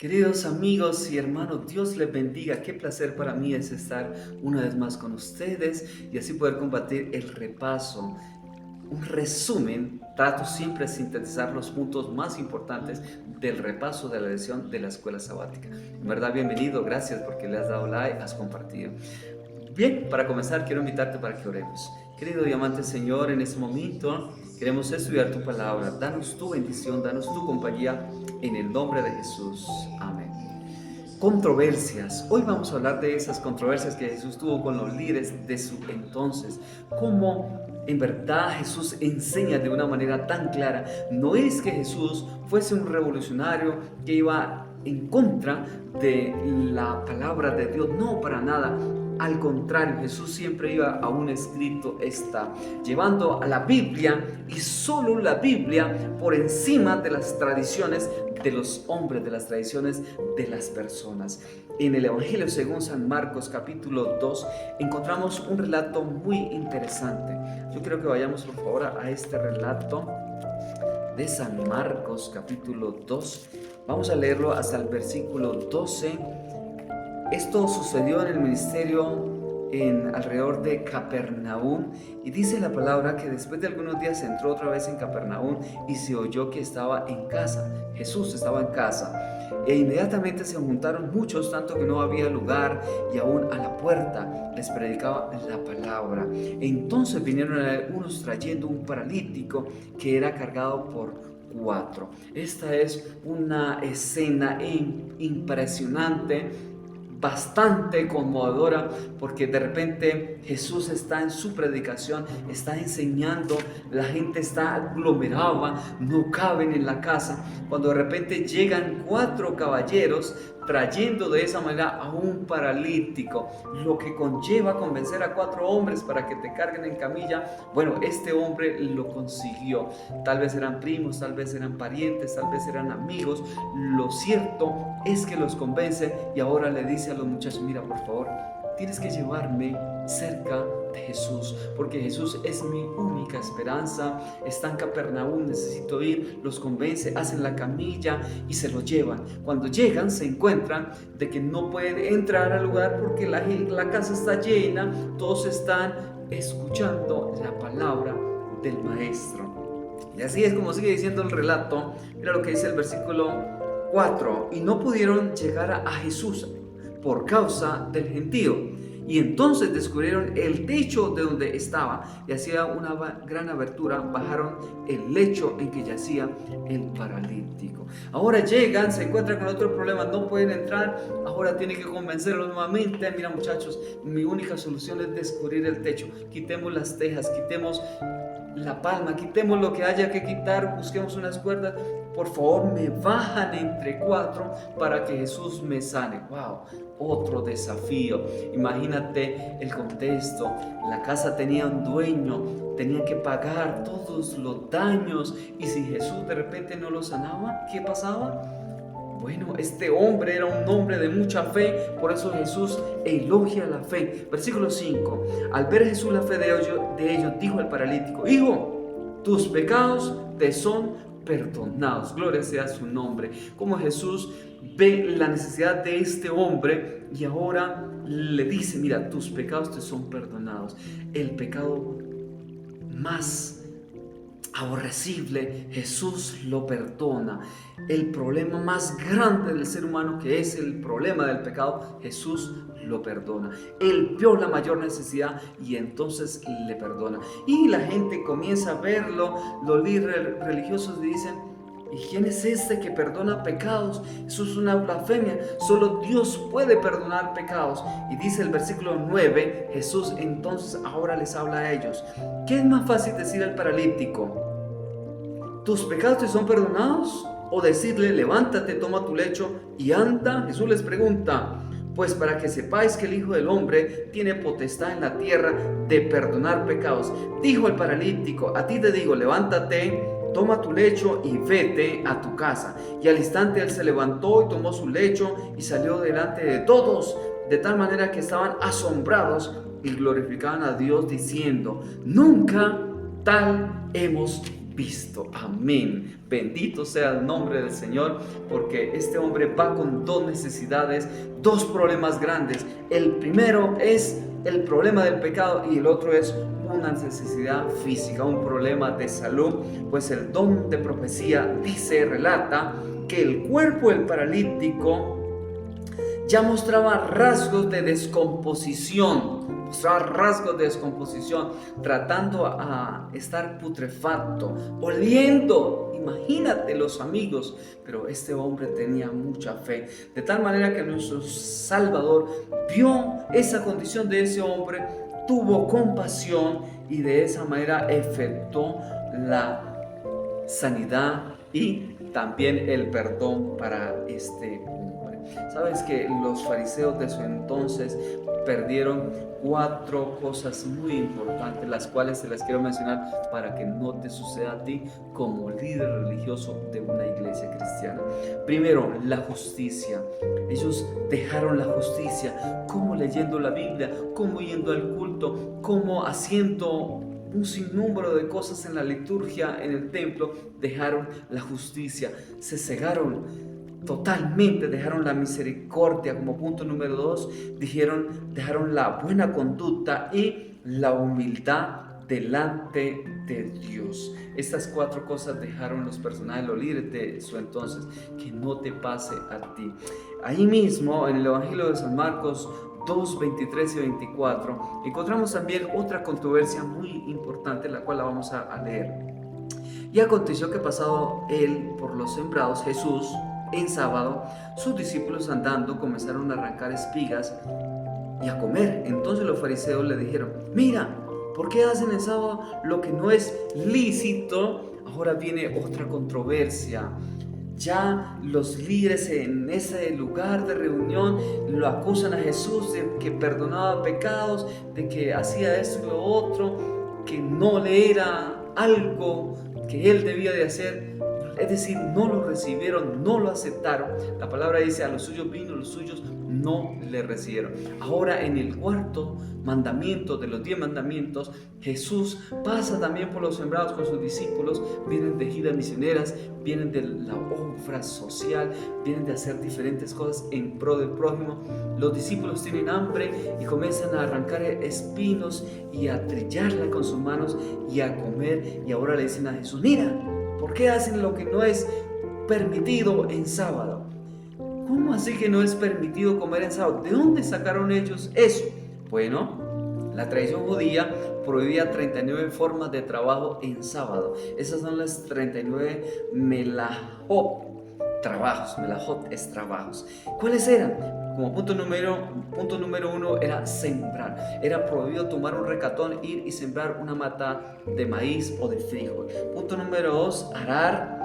Queridos amigos y hermanos, Dios les bendiga. Qué placer para mí es estar una vez más con ustedes y así poder compartir el repaso, un resumen. Trato siempre de sintetizar los puntos más importantes del repaso de la lección de la escuela sabática. En verdad, bienvenido, gracias porque le has dado like, has compartido. Bien, para comenzar quiero invitarte para que oremos. Querido y amante Señor, en este momento queremos estudiar tu palabra. Danos tu bendición, danos tu compañía en el nombre de Jesús. Amén. Controversias. Hoy vamos a hablar de esas controversias que Jesús tuvo con los líderes de su entonces. Cómo en verdad Jesús enseña de una manera tan clara. No es que Jesús fuese un revolucionario que iba en contra de la palabra de Dios. No, para nada. Al contrario, Jesús siempre iba a un escrito está, llevando a la Biblia y solo la Biblia por encima de las tradiciones de los hombres, de las tradiciones de las personas. En el Evangelio según San Marcos capítulo 2 encontramos un relato muy interesante. Yo quiero que vayamos por favor a este relato de San Marcos capítulo 2. Vamos a leerlo hasta el versículo 12. Esto sucedió en el ministerio alrededor de Capernaum, y dice la palabra que después de algunos días entró otra vez en Capernaum y se oyó que estaba en casa. Jesús estaba en casa e inmediatamente se juntaron muchos, tanto que no había lugar, y aún a la puerta les predicaba la palabra. Entonces vinieron algunos trayendo un paralítico que era cargado por 4. Esta es una escena impresionante, bastante conmovedora, porque de repente Jesús está en su predicación, está enseñando, la gente está aglomerada, no caben en la casa, cuando de repente llegan 4 caballeros trayendo de esa manera a un paralítico, lo que conlleva convencer a 4 hombres para que te carguen en camilla. Bueno, este hombre lo consiguió. Tal vez eran primos, tal vez eran parientes, tal vez eran amigos. Lo cierto es que los convence y ahora le dice a los muchachos: mira, por favor, tienes que llevarme cerca de Jesús, porque Jesús es mi única esperanza. Está en Capernaum, necesito ir. Los convence, hacen la camilla y se lo llevan. Cuando llegan se encuentran de que no pueden entrar al lugar porque la casa está llena, todos están escuchando la palabra del maestro. Y así es como sigue diciendo el relato. Mira lo que dice el versículo 4: y no pudieron llegar a Jesús por causa del gentío. Y entonces descubrieron el techo de donde estaba, y hacía una gran abertura. Bajaron el lecho en que yacía el paralítico. Ahora llegan, se encuentran con otro problema, no pueden entrar. Ahora tienen que convencerlos nuevamente. Mira, muchachos, mi única solución es descubrir el techo. Quitemos las tejas, quitemos la palma, quitemos lo que haya que quitar, busquemos unas cuerdas. Por favor, me bajan entre 4 para que Jesús me sane. ¡Wow! Otro desafío. Imagínate el contexto. La casa tenía un dueño, tenían que pagar todos los daños. Y si Jesús de repente no lo sanaba, ¿qué pasaba? Bueno, este hombre era un hombre de mucha fe, por eso Jesús elogia la fe. Versículo 5. Al ver Jesús la fe de ellos, dijo al paralítico: hijo, tus pecados te son perdonados. Gloria sea su nombre. Como Jesús ve la necesidad de este hombre y ahora le dice: mira, tus pecados te son perdonados. El pecado más aborrecible, Jesús lo perdona. El problema más grande del ser humano, que es el problema del pecado, Jesús lo perdona. Él vio la mayor necesidad y entonces le perdona. Y la gente comienza a verlo, los líderes religiosos dicen: ¿y quién es este que perdona pecados? Eso es una blasfemia. Solo Dios puede perdonar pecados. Y dice el versículo 9, Jesús entonces ahora les habla a ellos. ¿Qué es más fácil decir al paralítico: tus pecados te son perdonados? O decirle: levántate, toma tu lecho y anda. Jesús les pregunta: pues para que sepáis que el Hijo del Hombre tiene potestad en la tierra de perdonar pecados. Dijo el paralítico: a ti te digo, levántate, toma tu lecho y vete a tu casa. Y al instante él se levantó y tomó su lecho y salió delante de todos, de tal manera que estaban asombrados y glorificaban a Dios diciendo: nunca tal hemos visto. Amén. Bendito sea el nombre del Señor, porque este hombre va con dos necesidades, dos problemas grandes. El primero es el problema del pecado y el otro es una necesidad física, un problema de salud, pues el don de profecía relata que el cuerpo del paralítico ya mostraba rasgos de descomposición, tratando a estar putrefacto, oliendo. Imagínate los amigos, pero este hombre tenía mucha fe, de tal manera que nuestro Salvador vio esa condición de ese hombre, tuvo compasión y de esa manera efectuó la sanidad y también el perdón para este hombre. Sabes que los fariseos de su entonces perdieron 4 cosas muy importantes, las cuales se las quiero mencionar para que no te suceda a ti como líder religioso de una iglesia cristiana. Primero, la justicia. Ellos dejaron la justicia, como leyendo la Biblia, como yendo al culto, como haciendo un sinnúmero de cosas en la liturgia, en el templo. Dejaron la justicia, se cegaron totalmente, dejaron la misericordia como punto número 2, dejaron la buena conducta y la humildad delante de Dios. Estas 4 cosas dejaron los personajes, los líderes de su entonces. Que no te pase a ti. Ahí mismo en el Evangelio de San Marcos 2, 23 y 24 encontramos también otra controversia muy importante, la cual la vamos a leer. Y aconteció que pasado él por los sembrados, Jesús, en sábado, sus discípulos andando comenzaron a arrancar espigas y a comer. Entonces los fariseos le dijeron: mira, ¿por qué hacen en sábado lo que no es lícito? Ahora viene otra controversia. Ya los líderes en ese lugar de reunión lo acusan a Jesús de que perdonaba pecados, de que hacía esto y lo otro, que no le era algo que él debía de hacer. Es decir, no lo recibieron, no lo aceptaron. La palabra dice: a los suyos vino, los suyos no le recibieron. Ahora, en el cuarto mandamiento de los 10 mandamientos, Jesús pasa también por los sembrados con sus discípulos. Vienen de giras misioneras, vienen de la obra social, vienen de hacer diferentes cosas en pro del prójimo. Los discípulos tienen hambre y comienzan a arrancar espinos y a trillarla con sus manos y a comer. Y ahora le dicen a Jesús: mira, ¿por qué hacen lo que no es permitido en sábado? ¿Cómo así que no es permitido comer en sábado? ¿De dónde sacaron ellos eso? Bueno, la tradición judía prohibía 39 formas de trabajo en sábado. Esas son las 39 melajot, trabajos. Melajot es trabajos. ¿Cuáles eran? Como punto número 1 era sembrar. Era prohibido tomar un recatón, ir y sembrar una mata de maíz o de frijol. Punto número 2, arar,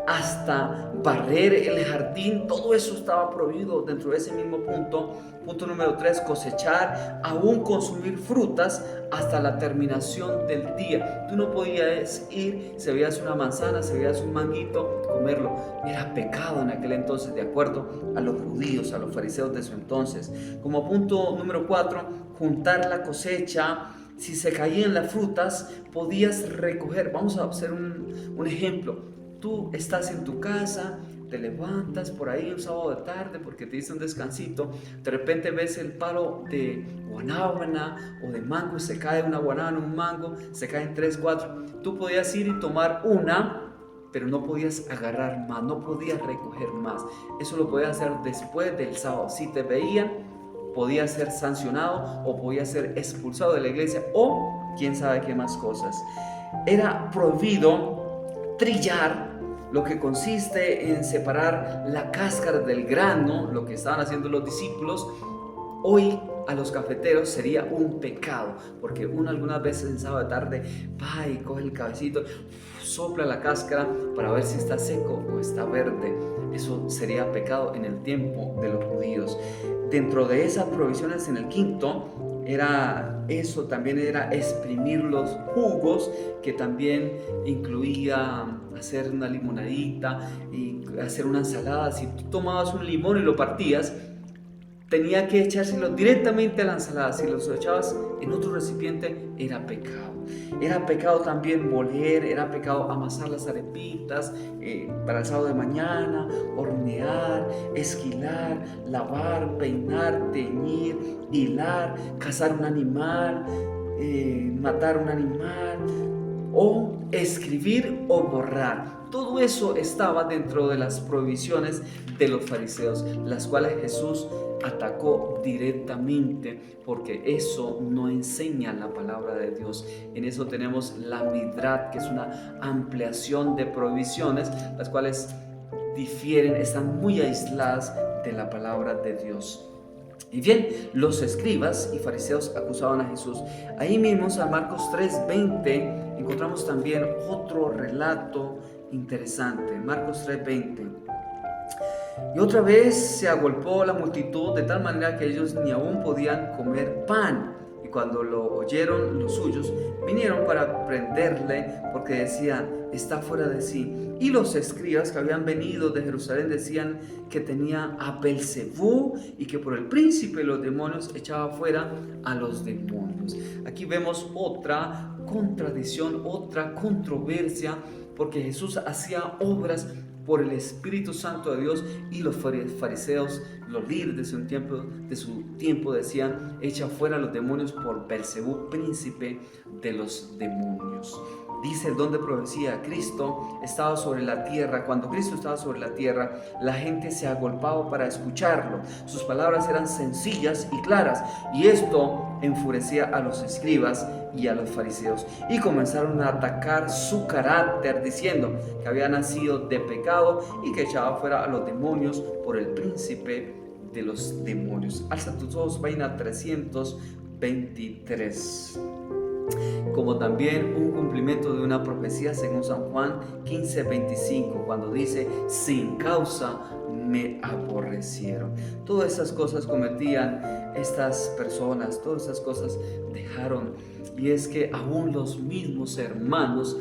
hasta barrer el jardín. Todo eso estaba prohibido dentro de ese mismo punto. Punto número 3, cosechar, aún consumir frutas hasta la terminación del día. Tú no podías ir, si veías una manzana, si veías un manguito, comerlo. Era pecado en aquel entonces, de acuerdo a los judíos, a los fariseos de su entonces. Como punto número 4, juntar la cosecha. Si se caían las frutas, podías recoger. Vamos a hacer un ejemplo. Tú estás en tu casa, te levantas por ahí un sábado de tarde porque te diste un descansito, de repente ves el palo de guanábana o de mango, se cae una guanábana, un mango, se caen 3, 4. Tú podías ir y tomar una, pero no podías agarrar más, no podías recoger más. Eso lo podías hacer después del sábado. Si te veían, podías ser sancionado o podías ser expulsado de la iglesia o quién sabe qué más cosas. Era prohibido trillar, lo que consiste en separar la cáscara del grano, lo que estaban haciendo los discípulos. Hoy a los cafeteros sería un pecado, porque uno algunas veces en sábado de tarde va y coge el cabecito, sopla la cáscara para ver si está seco o está verde. Eso sería pecado en el tiempo de los judíos. Dentro de esas provisiones, en el quinto, también era exprimir los jugos, que también incluía hacer una limonadita y hacer una ensalada. Si tú tomabas un limón y lo partías, tenía que echárselo directamente a la ensalada. Si los echabas en otro recipiente, era pecado. Era pecado también moler, era pecado amasar las arepitas para el sábado de mañana, hornear, esquilar, lavar, peinar, teñir, hilar, cazar un animal, matar un animal, o escribir o borrar. Todo eso estaba dentro de las prohibiciones de los fariseos, las cuales Jesús atacó directamente, porque eso no enseña la palabra de Dios. En eso tenemos la Midrat, que es una ampliación de prohibiciones, las cuales difieren, están muy aisladas de la palabra de Dios. Y bien, los escribas y fariseos acusaban a Jesús. Ahí mismo en Marcos 3:20 encontramos también otro relato interesante. Marcos 3:20. Y otra vez se agolpó la multitud de tal manera que ellos ni aún podían comer pan. Y cuando lo oyeron los suyos, vinieron para prenderle, porque decían, está fuera de sí. Y los escribas que habían venido de Jerusalén decían que tenía a Belcebú y que por el príncipe de los demonios echaba fuera a los demonios. Aquí vemos otra contradicción, otra controversia, porque Jesús hacía obras por el Espíritu Santo de Dios, y los fariseos, los líderes de su tiempo decían, echa fuera a los demonios por Belcebú, príncipe de los demonios. Dice el don de profecía, Cristo estaba sobre la tierra. Cuando Cristo estaba sobre la tierra, la gente se agolpaba para escucharlo. Sus palabras eran sencillas y claras, y esto enfurecía a los escribas y a los fariseos, y comenzaron a atacar su carácter, diciendo que había nacido de pecado y que echaba fuera a los demonios por el príncipe de los demonios. Alza tus ojos, página 323. Como también un cumplimiento de una profecía según San Juan 15:25, cuando dice, sin causa me aborrecieron. Todas esas cosas cometían estas personas, todas esas cosas dejaron. Y es que aún los mismos hermanos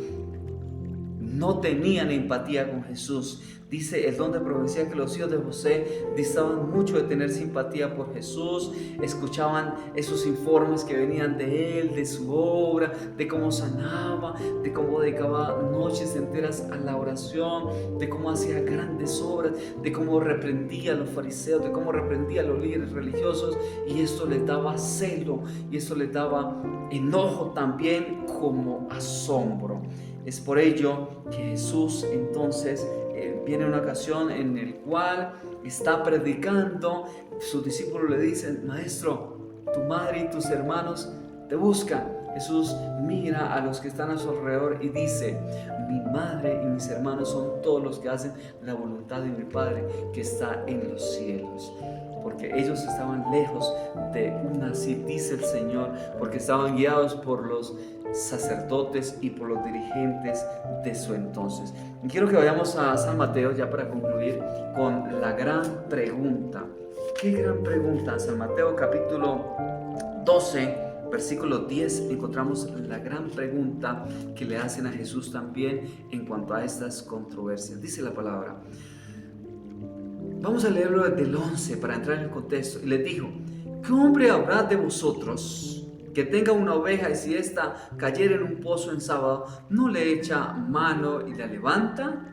no tenían empatía con Jesús. Dice el don de profecía que los hijos de José distaban mucho de tener simpatía por Jesús. Escuchaban esos informes que venían de él, de su obra, de cómo sanaba, de cómo dedicaba noches enteras a la oración, de cómo hacía grandes obras, de cómo reprendía a los fariseos, de cómo reprendía a los líderes religiosos, y esto les daba celo, y esto les daba enojo también como asombro. Es por ello que Jesús entonces viene una ocasión en el cual está predicando. Sus discípulos le dicen, maestro, tu madre y tus hermanos te buscan. Jesús mira a los que están a su alrededor y dice, mi madre y mis hermanos son todos los que hacen la voluntad de mi Padre que está en los cielos. Porque ellos estaban lejos de así dice el Señor, porque estaban guiados por los sacerdotes y por los dirigentes de su entonces. Y quiero que vayamos a San Mateo, ya para concluir, con la gran pregunta. ¿Qué gran pregunta? En San Mateo capítulo 12, versículo 10, encontramos la gran pregunta que le hacen a Jesús también en cuanto a estas controversias. Dice la palabra. Vamos a leerlo desde el 11 para entrar en el contexto. Y les dijo, ¿qué hombre habrá de vosotros que tenga una oveja y si ésta cayera en un pozo en sábado, no le echa mano y la levanta?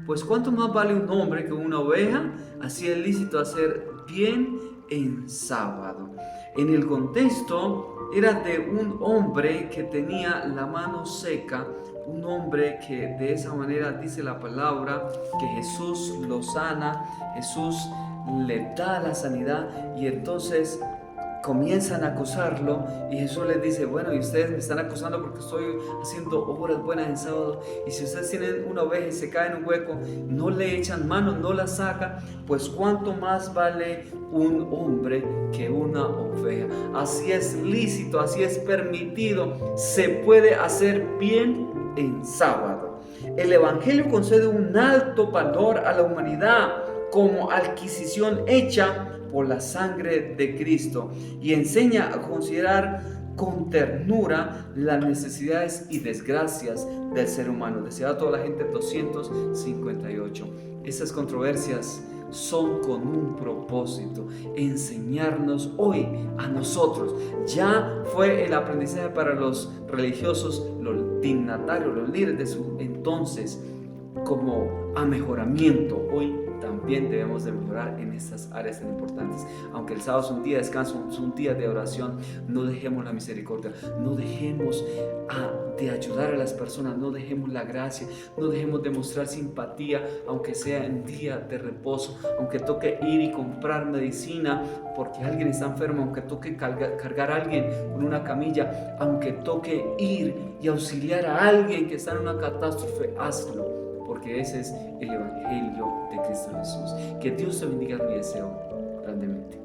Pues ¿cuánto más vale un hombre que una oveja? Así es lícito hacer bien en sábado. En el contexto era de un hombre que tenía la mano seca, un hombre que de esa manera dice la palabra que Jesús lo sana, Jesús le da la sanidad, y entonces comienzan a acusarlo, y Jesús les dice, bueno, y ustedes me están acusando porque estoy haciendo obras buenas en sábado, y si ustedes tienen una oveja y se cae en un hueco, no le echan mano, no la sacan, pues cuánto más vale un hombre que una oveja. Así es lícito, así es permitido, se puede hacer bien en sábado. El Evangelio concede un alto valor a la humanidad como adquisición hecha por la sangre de Cristo, y enseña a considerar con ternura las necesidades y desgracias del ser humano. Decía a toda la gente 258. Estas controversias son con un propósito: enseñarnos hoy a nosotros. Ya fue el aprendizaje para los religiosos, los dignatarios, los líderes de su entonces, como a mejoramiento. Hoy también debemos de mejorar en estas áreas tan importantes. Aunque el sábado es un día de descanso, es un día de oración, no dejemos la misericordia, no dejemos de ayudar a las personas, no dejemos la gracia, no dejemos de mostrar simpatía, aunque sea en día de reposo, aunque toque ir y comprar medicina porque alguien está enfermo, aunque toque cargar a alguien con una camilla, aunque toque ir y auxiliar a alguien que está en una catástrofe, hazlo, porque ese es el Evangelio de Cristo Jesús. Que Dios te bendiga, mi deseo grandemente.